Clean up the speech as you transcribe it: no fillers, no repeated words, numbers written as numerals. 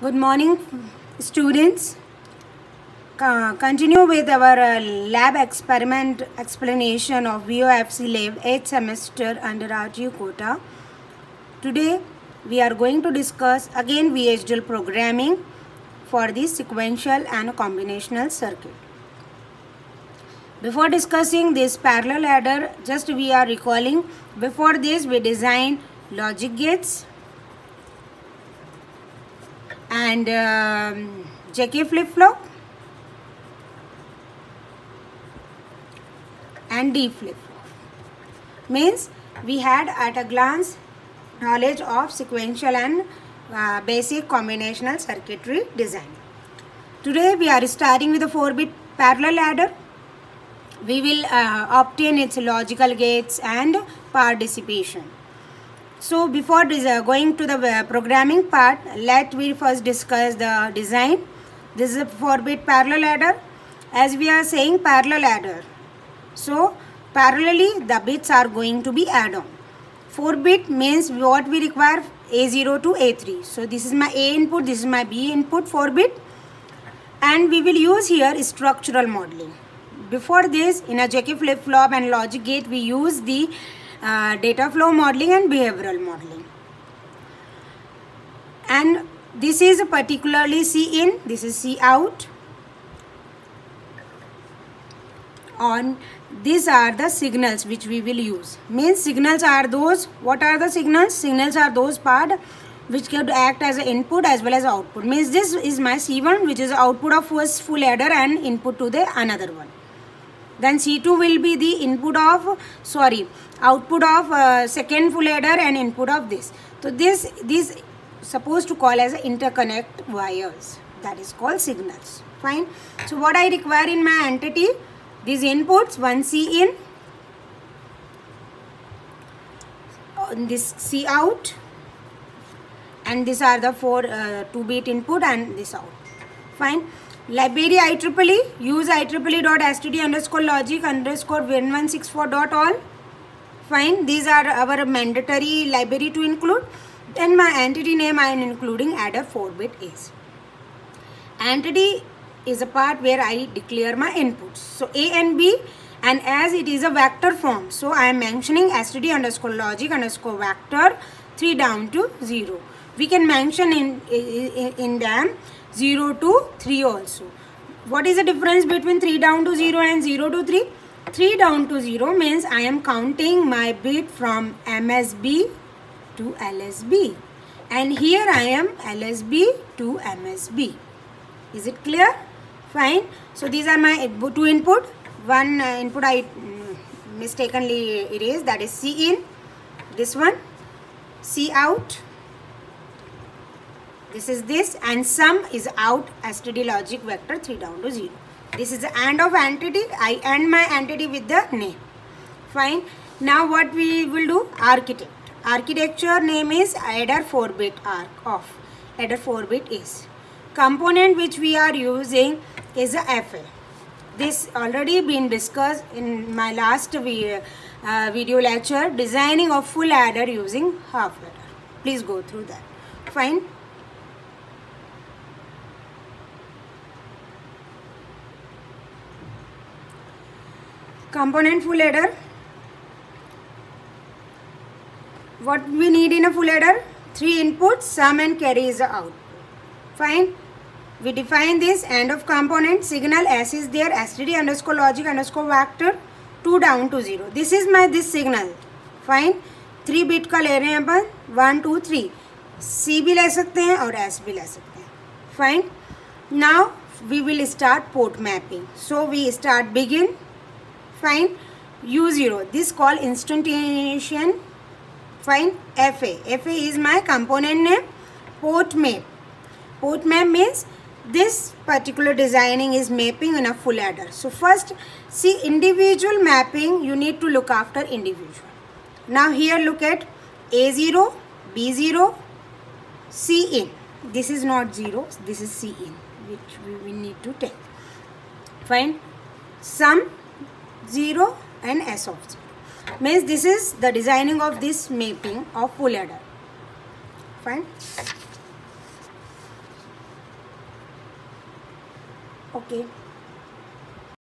Good morning, students. Continue with our lab experiment explanation of VOFC Lab 8th semester under RTU quota. Today we are going to discuss again VHDL programming for the sequential and combinational circuit. Before discussing this parallel adder, just we are recalling, before this we designed logic gates and JK flip-flop and D flip-flop. Means we had at a glance knowledge of sequential and basic combinational circuitry design. Today we are starting with a 4-bit parallel adder. We will obtain its logical gates and power dissipation. So before going to the programming part, let we first discuss the design. This is a 4-bit parallel adder. As we are saying parallel adder, so parallelly the bits are going to be add on. 4-bit means what we require, A0 to A3. So this is my A input, this is my B input, 4-bit, and we will use here structural modeling. Before this, in a JK flip-flop and logic gate, we use the data flow modeling and behavioral modeling. And this is particularly C in, this is C out. On these are the signals which we will use. Means signals are those, what are the signals? Signals are those part which could act as an input as well as output. Means this is my C1, which is output of first full adder and input to the another one. Then C2 will be the input of, output of second full adder and input of this. So this supposed to call as interconnect wires. That is called signals. Fine. So what I require in my entity, these inputs, one C in, this C out, and these are the 2-bit input and this out. Fine. Library IEEE, use IEEE.std_logic_16164.all. Fine, these are our mandatory library to include. Then my entity name I am including adder 4-bit is. Entity is a part where I declare my inputs. So A and B, and as it is a vector form, so I am mentioning std_logic_vector 3 down to 0. We can mention in them 0 to 3 also. What is the difference between 3 down to 0 and 0 to 3? 3 down to 0 means I am counting my bit from MSB to LSB. And here I am LSB to MSB. Is it clear? Fine. So these are my 2 input. One input I mistakenly erased, that is C in. This one, C out. This is this, and sum is out std logic vector 3 down to 0. This is the AND of entity. I AND my entity with the name. Fine. Now what we will do? Architect. Architecture name is adder 4-bit arc of. Adder 4-bit is. Component which we are using is a FA. This already been discussed in my last video lecture, designing of full adder using half adder. Please go through that. Fine. Component full adder. What we need in a full adder? 3 inputs, sum and carry is the output. Fine. We define this end of component. Signal S is there, std_logic_vector 2 down to 0. This is my this signal. Fine. 3 bit का ले रहे हैं अपन, 1 2 3. C भी ले सकते हैं और S भी ले सकते हैं. Fine. Now we will start port mapping. So we start begin. Fine. U0. This called instantiation. Fine. FA. FA is my component name. Port map. Port map means this particular designing is mapping in a full adder. So first, see individual mapping, you need to look after individual. Now here look at A0, B0, C in. This is not 0, this is C in, which we need to take. Fine. Sum 0 and S of 0. Means this is the designing of this mapping of full adder. Fine. Okay.